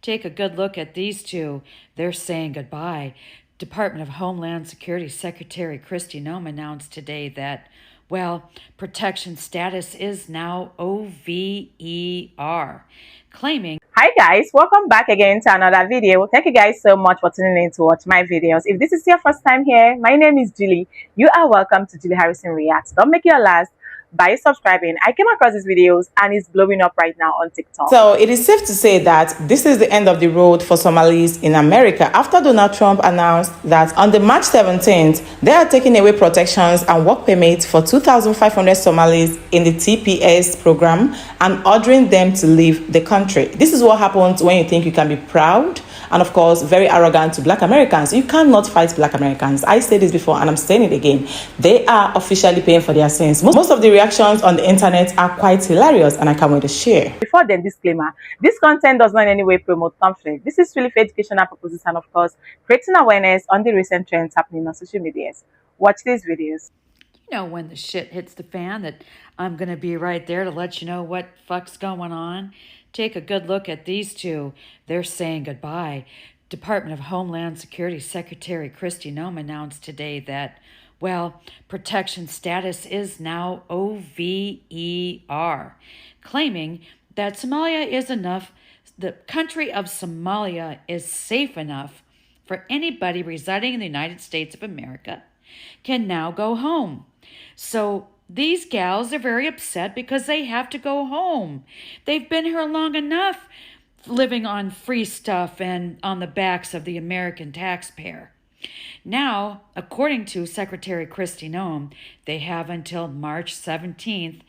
Take a good look at these two. They're saying goodbye. Department of Homeland Security Secretary Kristi Noem announced today that, well, protection status is now OVER, claiming. Hi guys, welcome back again to another video. Thank you guys so much for tuning in to watch my videos. If this is your first time here, my name is Julie. You are welcome to Julie Harrison Reacts. Don't make your last by subscribing. I came across these videos and it's blowing up right now on TikTok. So it is safe to say that this is the end of the road for Somalis in America after Donald Trump announced that on the March 17th, they are taking away protections and work permits for 2,500 Somalis in the TPS program and ordering them to leave the country. This is what happens when you think you can be proud and, of course, very arrogant to Black Americans. You cannot fight Black Americans. I said this before and I'm saying it again. They are officially paying for their sins. Most of the reactions on the internet are quite hilarious and I can't wait to share. Before then, disclaimer, this content does not in any way promote conflict. This is really for educational purposes and, of course, creating awareness on the recent trends happening on social medias. Watch these videos. You know when the shit hits the fan that I'm going to be right there to let you know what fuck's going on. Take a good look at these two. They're saying goodbye. Department of Homeland Security Secretary Kristi Noem announced today that, well, protection status is now OVER, claiming that Somalia is enough, the country of Somalia is safe enough for anybody residing in the United States of America can now go home. So these gals are very upset because they have to go home. They've been here long enough living on free stuff and on the backs of the American taxpayer. Now, according to Secretary Kristi Noem, they have until March 17th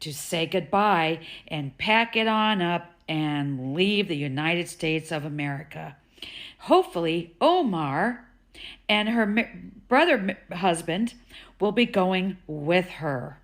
to say goodbye and pack it on up and leave the United States of America. Hopefully, Omar and her brother husband will be going with her.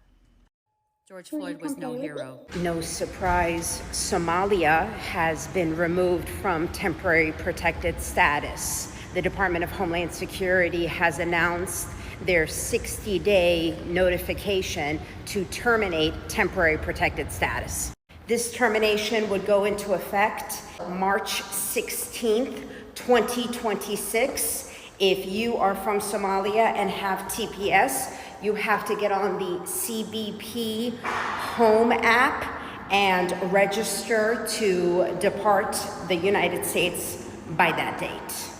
George Floyd was no hero. No surprise, Somalia has been removed from temporary protected status. The Department of Homeland Security has announced their 60-day notification to terminate temporary protected status. This termination would go into effect March 16th, 2026. If you are from Somalia and have TPS, you have to get on the CBP Home app and register to depart the United States by that date.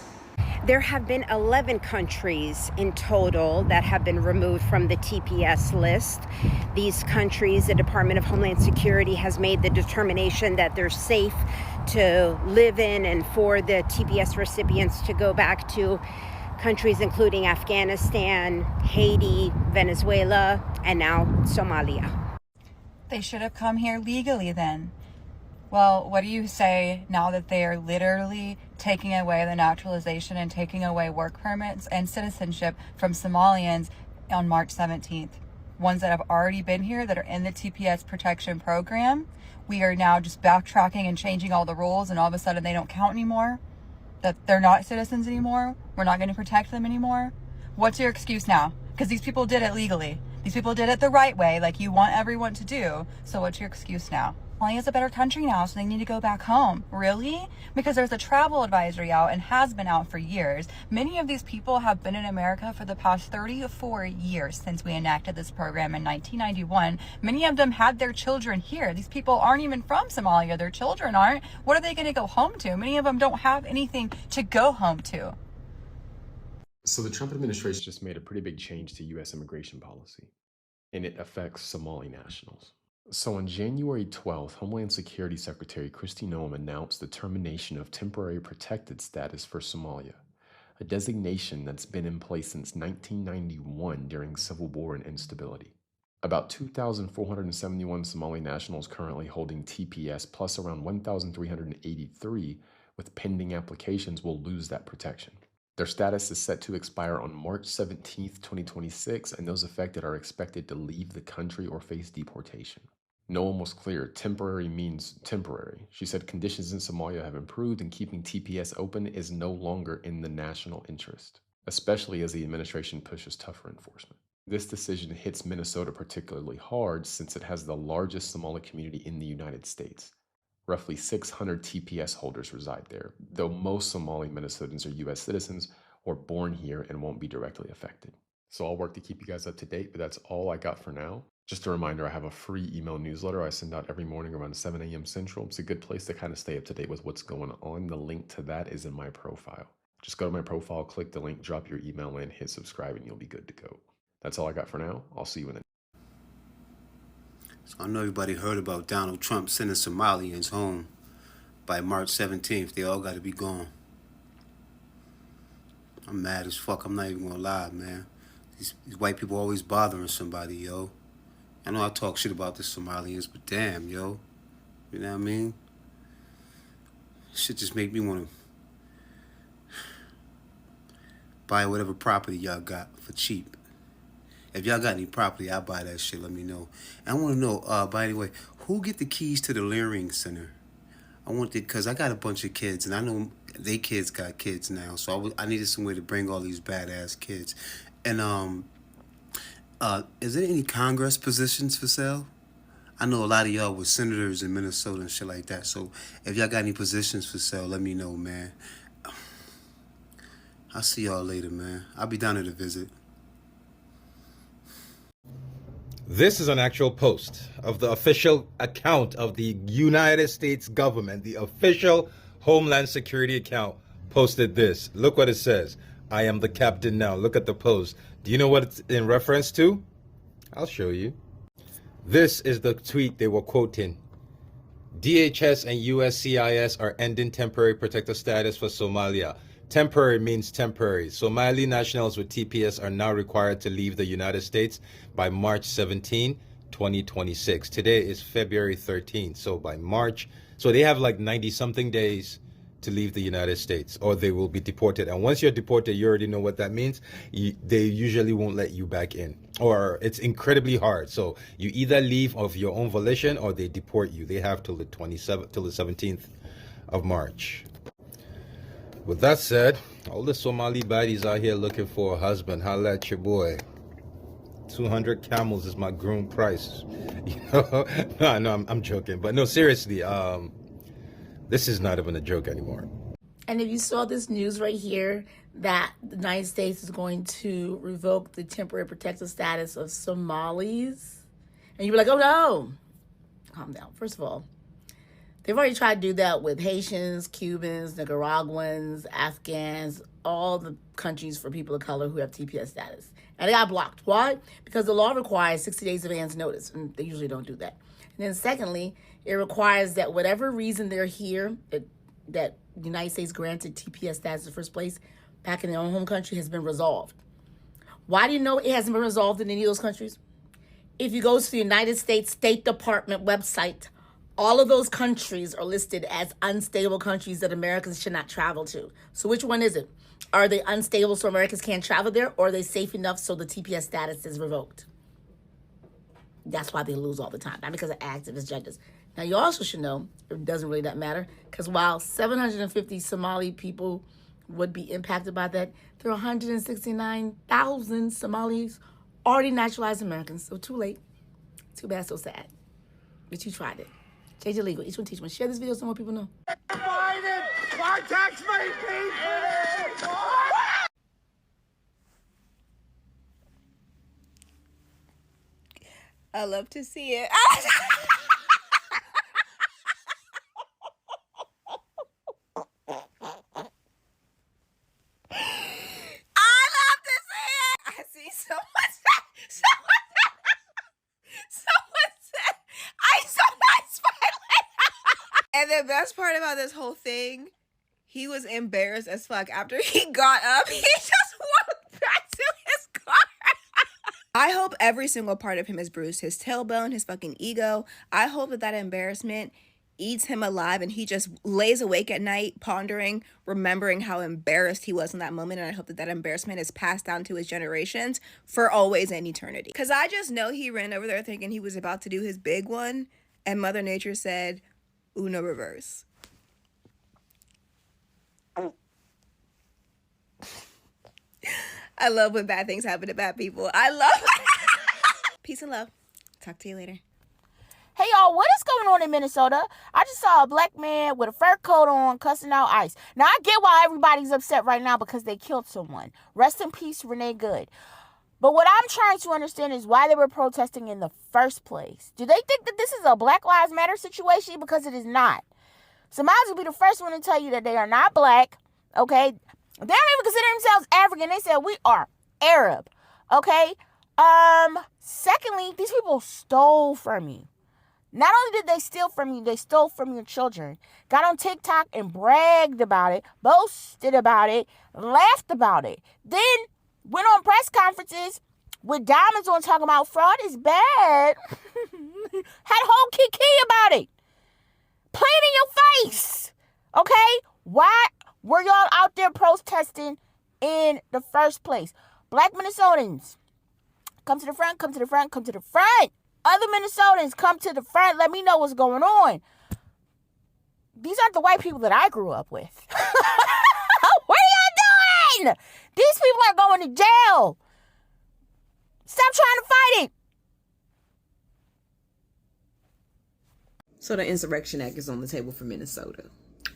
There have been 11 countries in total that have been removed from the TPS list. These countries, the Department of Homeland Security has made the determination that they're safe to live in and for the TPS recipients to go back to countries including Afghanistan, Haiti, Venezuela, and now Somalia. They should have come here legally then. Well, what do you say now that they are literally taking away the naturalization and taking away work permits and citizenship from Somalians on March 17th? Ones that have already been here, that are in the TPS protection program. We are now just backtracking and changing all the rules, and all of a sudden they don't count anymore? That they're not citizens anymore? We're not going to protect them anymore? What's your excuse now? Because these people did it legally. These people did it the right way, like you want everyone to do. So what's your excuse now? Somalia is a better country now, so they need to go back home. Really? Because there's a travel advisory out and has been out for years. Many of these people have been in America for the past 34 years since we enacted this program in 1991. Many of them had their children here. These people aren't even from Somalia. Their children aren't. What are they going to go home to? Many of them don't have anything to go home to. So the Trump administration just made a pretty big change to U.S. immigration policy, and it affects Somali nationals. So on January 12th, Homeland Security Secretary Kristi Noem announced the termination of temporary protected status for Somalia, a designation that's been in place since 1991 during civil war and instability. About 2,471 Somali nationals currently holding TPS, plus around 1,383 with pending applications, will lose that protection. Their status is set to expire on March 17th, 2026, and those affected are expected to leave the country or face deportation. Noem was clear, temporary means temporary. She said conditions in Somalia have improved and keeping TPS open is no longer in the national interest, especially as the administration pushes tougher enforcement. This decision hits Minnesota particularly hard since it has the largest Somali community in the United States, Roughly 600 TPS holders reside there, though most Somali Minnesotans are U.S. citizens or born here and won't be directly affected. So I'll work to keep you guys up to date, but that's all I got for now. Just a reminder, I have a free email newsletter I send out every morning around 7 a.m. Central. It's a good place to kind of stay up to date with what's going on. The link to that is in my profile. Just go to my profile, click the link, drop your email in, hit subscribe, and you'll be good to go. That's all I got for now. I'll see you in the So I know everybody heard about Donald Trump sending Somalians home by March 17th. They all got to be gone. I'm mad as fuck. I'm not even going to lie, man. These white people always bothering somebody, yo. I know I talk shit about the Somalians, but damn, yo. You know what I mean? Shit just make me want to buy whatever property y'all got for cheap. If y'all got any property, I'll buy that shit. Let me know. And I want to know, by the way, who get the keys to the Leering Center? I want it because I got a bunch of kids, and I know they kids got kids now. So I needed somewhere to bring all these badass kids. And is there any Congress positions for sale? I know a lot of y'all were senators in Minnesota and shit like that. So if y'all got any positions for sale, let me know, man. I'll see y'all later, man. I'll be down there to visit. This is an actual post of the official account of the United States government. The official Homeland Security account posted this. Look what it says. I am the captain now. Look at the post. Do you know what it's in reference to? I'll show you. This is the tweet they were quoting. DHS and USCIS are ending temporary protected status for Somalia. Temporary means temporary. Somali nationals with TPS are now required to leave the United States by March 17, 2026. Today is February 13. So by March, so they have like 90 something days to leave the United States, or they will be deported. And once you're deported, you already know what that means. They usually won't let you back in, or it's incredibly hard. So you either leave of your own volition or they deport you. They have till the 17th of March. With that said, all the Somali baddies out here looking for a husband, holla at your boy. 200 camels is my groom price. You know? No, I'm joking. But no, seriously, this is not even a joke anymore. And if you saw this news right here, that the United States is going to revoke the temporary protected status of Somalis, and you were like, oh no, calm down. First of all, they've already tried to do that with Haitians, Cubans, Nicaraguans, Afghans, all the countries for people of color who have TPS status. And they got blocked. Why? Because the law requires 60 days advance notice, and they usually don't do that. And then secondly, it requires that whatever reason they're here, that the United States granted TPS status in the first place, back in their own home country, has been resolved. Why do you know it hasn't been resolved in any of those countries? If you go to the United States State Department website, all of those countries are listed as unstable countries that Americans should not travel to. So which one is it? Are they unstable so Americans can't travel there, or are they safe enough so the TPS status is revoked? That's why they lose all the time, not because of activist judges. Now, you also should know, it doesn't really that matter, because while 750 Somali people would be impacted by that, there are 169,000 Somalis already naturalized Americans. So too late. Too bad, so sad. But you tried it. Change it legal. Each one teach one. Share this video so more people know. Biden! Why tax me, people? I love to see it. I see someone said, I saw nice violent. And the best part about this whole thing, he was embarrassed as fuck. After he got up, he just walked back to his car. I hope every single part of him is bruised. His tailbone, his fucking ego. I hope that embarrassment eats him alive and he just lays awake at night pondering, remembering how embarrassed he was in that moment. And I hope that embarrassment is passed down to his generations for always and eternity. Because I just know he ran over there thinking he was about to do his big one, and Mother Nature said, Uno reverse. I love when bad things happen to bad people. I love it. Peace and love. Talk to you later. Hey y'all, y'all, what is going on in Minnesota? I just saw a black man with a fur coat on cussing out ICE. Now, I get why everybody's upset right now because they killed someone. Rest in peace, Renee Good. But what I'm trying to understand is why they were protesting in the first place. Do they think that this is a Black Lives Matter situation? Because it is not. Somalis will be the first one to tell you that they are not black, okay? They don't even consider themselves African. They said we are Arab, okay? Secondly, these people stole from you. Not only did they steal from you, they stole from your children. Got on TikTok and bragged about it, boasted about it, laughed about it. Then went on press conferences with diamonds on talking about fraud is bad. Had a whole kiki about it. Plain in your face. Okay? Why were y'all out there protesting in the first place? Black Minnesotans, come to the front, come to the front, come to the front. Other Minnesotans, come to the front. Let me know what's going on. These aren't the white people that I grew up with. What are y'all doing? These people are going to jail. Stop trying to fight it. So the Insurrection Act is on the table for Minnesota.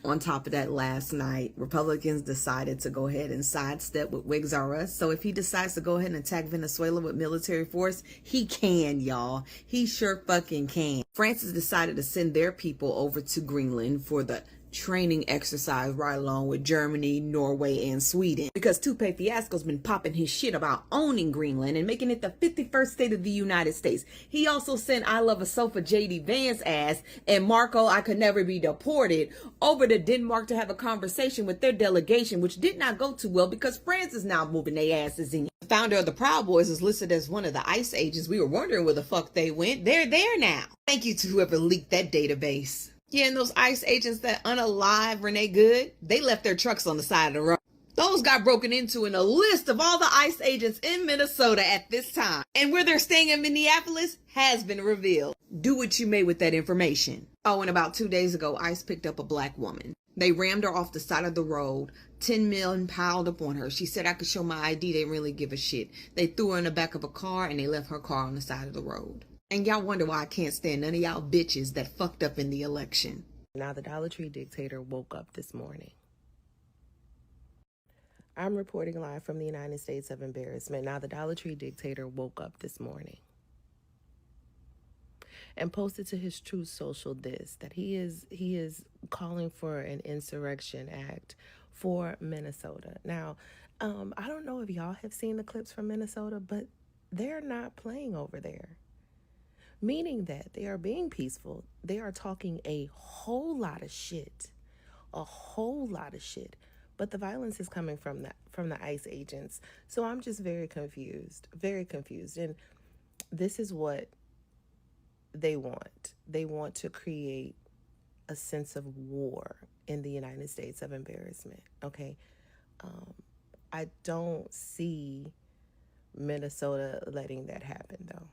On top of that, last night, Republicans decided to go ahead and sidestep with Wigs R Us. So if he decides to go ahead and attack Venezuela with military force, he can, y'all. He sure fucking can. France has decided to send their people over to Greenland for the training exercise right along with Germany, Norway, and Sweden. Because Tupe Fiasco's been popping his shit about owning Greenland and making it the 51st state of the United States. He also sent I Love a Sofa JD Vance ass and Marco I Could Never Be Deported over to Denmark to have a conversation with their delegation, which did not go too well because France is now moving their asses in. The founder of the Proud Boys is listed as one of the ICE agents. We were wondering where the fuck they went. They're there now. Thank you to whoever leaked that database. Yeah, and those ICE agents that unalive Renee Good, they left their trucks on the side of the road. Those got broken into in a list of all the ICE agents in Minnesota at this time. And where they're staying in Minneapolis has been revealed. Do what you may with that information. Oh, and about 2 days ago, ICE picked up a black woman. They rammed her off the side of the road. 10 million piled up on her. She said, I could show my ID. They didn't really give a shit. They threw her in the back of a car and they left her car on the side of the road. And y'all wonder why I can't stand none of y'all bitches that fucked up in the election. Now the Dollar Tree dictator woke up this morning. I'm reporting live from the United States of Embarrassment. Now the Dollar Tree dictator woke up this morning and posted to his Truth Social this, that he is calling for an insurrection act for Minnesota. Now, I don't know if y'all have seen the clips from Minnesota, but they're not playing over there. Meaning that they are being peaceful. They are talking a whole lot of shit. A whole lot of shit. But the violence is coming from the ICE agents. So I'm just very confused. Very confused. And this is what they want. They want to create a sense of war in the United States of embarrassment. Okay? I don't see Minnesota letting that happen, though.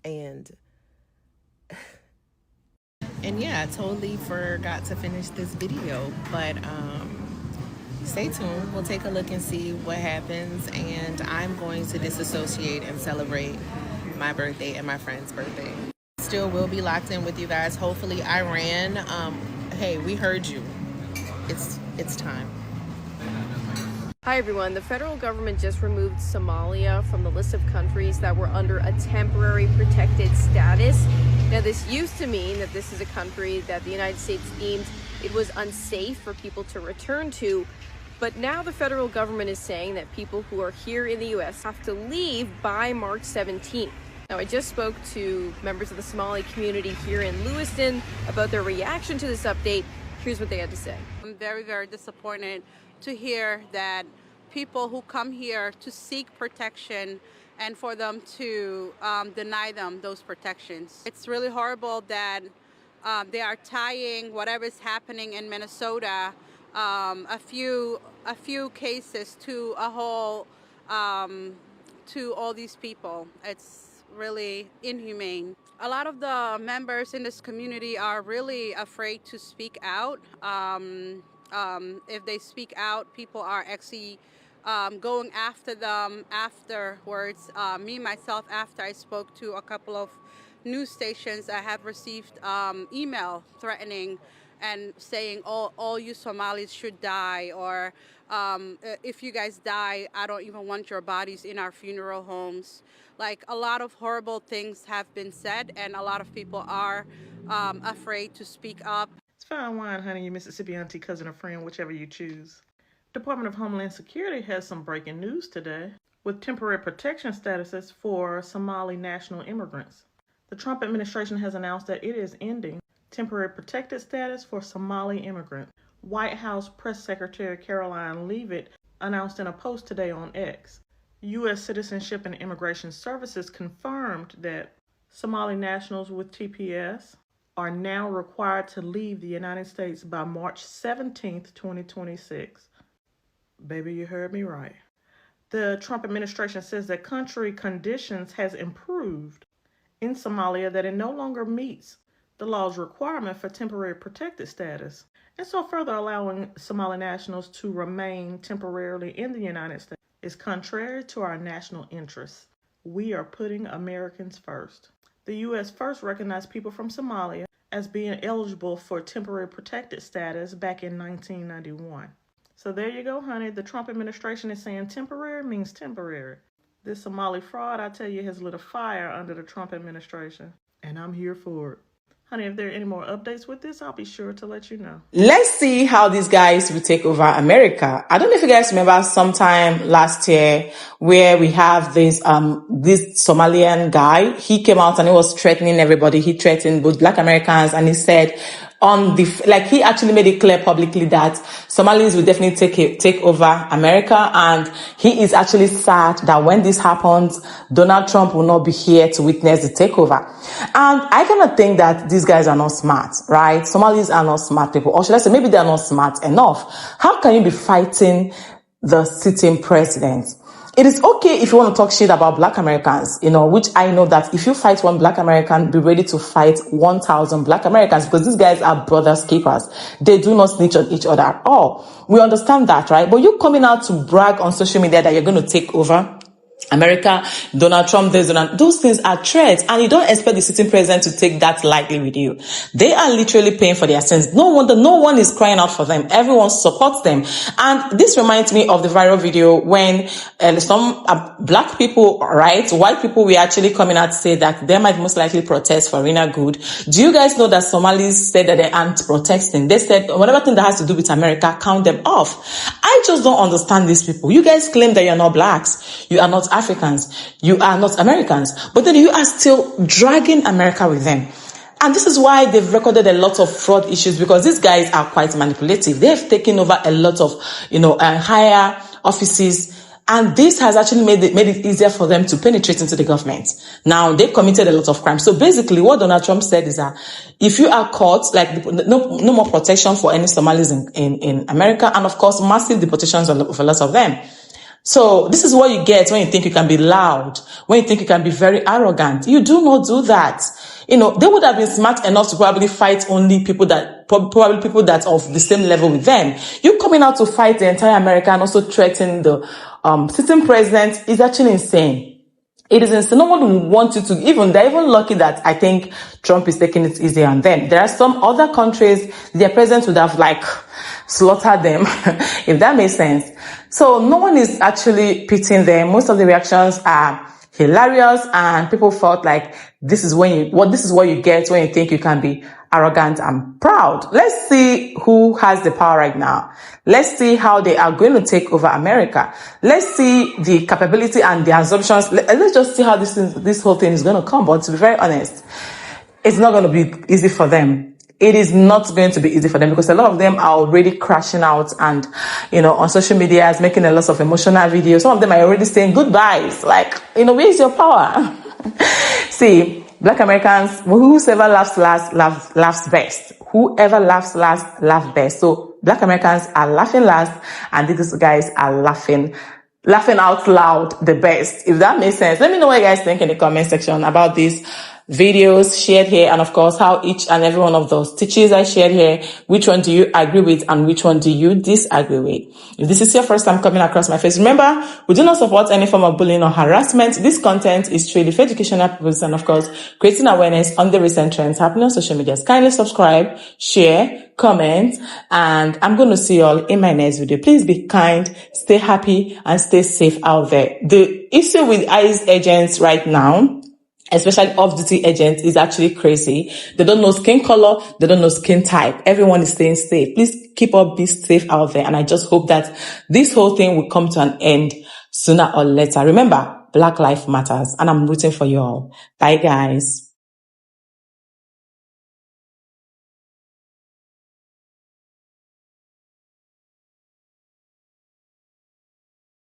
And yeah, I totally forgot to finish this video, but stay tuned. We'll take a look and see what happens, and I'm going to disassociate and celebrate my birthday and my friend's birthday. Still will be locked in with you guys. Hopefully Iran, hey, we heard you. It's time. Hi everyone, the federal government just removed Somalia from the list of countries that were under a temporary protected status. Now this used to mean that this is a country that the United States deemed it was unsafe for people to return to, but now the federal government is saying that people who are here in the US have to leave by March 17th. Now I just spoke to members of the Somali community here in Lewiston about their reaction to this update. Here's what they had to say. I'm very, very disappointed to hear that people who come here to seek protection and for them to deny them those protections. It's really horrible that they are tying whatever is happening in Minnesota, a few cases to a whole, to all these people. It's really inhumane. A lot of the members in this community are really afraid to speak out. If they speak out, people are actually going after them afterwards. Me, myself, after I spoke to a couple of news stations I have received email threatening and saying all you Somalis should die, or if you guys die, I don't even want your bodies in our funeral homes. Like, a lot of horrible things have been said, and a lot of people are afraid to speak up. It's fine wine, honey, your Mississippi auntie, cousin, or friend, whichever you choose. Department of Homeland Security has some breaking news today with temporary protection statuses for Somali national immigrants. The Trump administration has announced that it is ending temporary protected status for Somali immigrants. White House Press Secretary Caroline Leavitt announced in a post today on X. U.S. Citizenship and Immigration Services confirmed that Somali nationals with TPS are now required to leave the United States by March 17th, 2026. Baby, you heard me right. The Trump administration says that country conditions has improved in Somalia, that it no longer meets the law's requirement for temporary protected status, and so further allowing Somali nationals to remain temporarily in the United States is contrary to our national interests. We are putting Americans first. The U.S. first recognized people from Somalia as being eligible for temporary protected status back in 1991. So there you go, honey. The Trump administration is saying temporary means temporary. This Somali fraud, I tell you, has lit a fire under the Trump administration, and I'm here for it. Honey, if there are any more updates with this, I'll be sure to let you know. Let's see how these guys will take over America. I don't know if you guys remember sometime last year where we have this Somalian guy. He came out and he was threatening everybody. He threatened both Black Americans, and he said he actually made it clear publicly that Somalis will definitely take over America, and he is actually sad that when this happens, Donald Trump will not be here to witness the takeover. And I kind of think that these guys are not smart, right? Somalis are not smart people, or should I say maybe they're not smart enough. How can you be fighting the sitting president? It is okay if you want to talk shit about Black Americans, which I know that if you fight one Black American, be ready to fight 1,000 Black Americans, because these guys are brothers keepers. They do not snitch on each other at all. We understand that, right? But you coming out to brag on social media that you're going to take over America, Donald Trump, those things are threats, and you don't expect the sitting president to take that lightly with you. They are literally paying for their sins. No one is crying out for them. Everyone supports them. And this reminds me of the viral video when some Black people, right, white people were actually coming out to say that they might most likely protest for Rina Good. Do you guys know that Somalis said that they aren't protesting? They said whatever thing that has to do with America, count them off. I just don't understand these people. You guys claim that you're not Blacks, you are not Africans, you are not Americans, but then you are still dragging America with them. And this is why they've recorded a lot of fraud issues, because these guys are quite manipulative. They've taken over a lot of, higher offices, and this has actually made it easier for them to penetrate into the government. Now, they committed a lot of crimes. So basically, what Donald Trump said is that if you are caught, no more protection for any Somalis in America, and of course, massive deportations of a lot of them. So this is what you get when you think you can be loud, when you think you can be very arrogant. You do not do that. They would have been smart enough to probably fight only people that are of the same level with them. You coming out to fight the entire America and also threaten the sitting president is actually insane. It is insane. No one would want you to, they're even lucky that I think Trump is taking it easy on them. There are some other countries, their president would have slaughtered them, if that makes sense. So no one is actually pitying them. Most of the reactions are hilarious, and people felt like this is what you get when you think you can be arrogant and proud. Let's see who has the power right now. Let's see how they are going to take over America. Let's see the capability and the assumptions. Let's just see how this whole thing is going to come. But to be very honest, it's not going to be easy for them. It is not going to be easy for them, because a lot of them are already crashing out and, on social media, making a lot of emotional videos. Some of them are already saying goodbyes. Where's your power? See, Black Americans, whoever laughs last, laughs best. Whoever laughs last, laughs best. So Black Americans are laughing last, and these guys are laughing out loud the best, if that makes sense. Let me know what you guys think in the comment section about this videos shared here, and of course how each and every one of those teachings I shared here, which one do you agree with and which one do you disagree with? If this is your first time coming across my face, remember, we do not support any form of bullying or harassment. This content is truly for educational purposes and of course creating awareness on the recent trends happening on social media. Kindly subscribe, share, comment, and I'm going to see you all in my next video. Please be kind, stay happy, and stay safe out there. The issue with ICE agents right now, especially off-duty agents, is actually crazy. They don't know skin color, they don't know skin type. Everyone is staying safe. Please keep up, be safe out there. And I just hope that this whole thing will come to an end sooner or later. Remember, Black Lives Matters, and I'm rooting for you all. Bye, guys.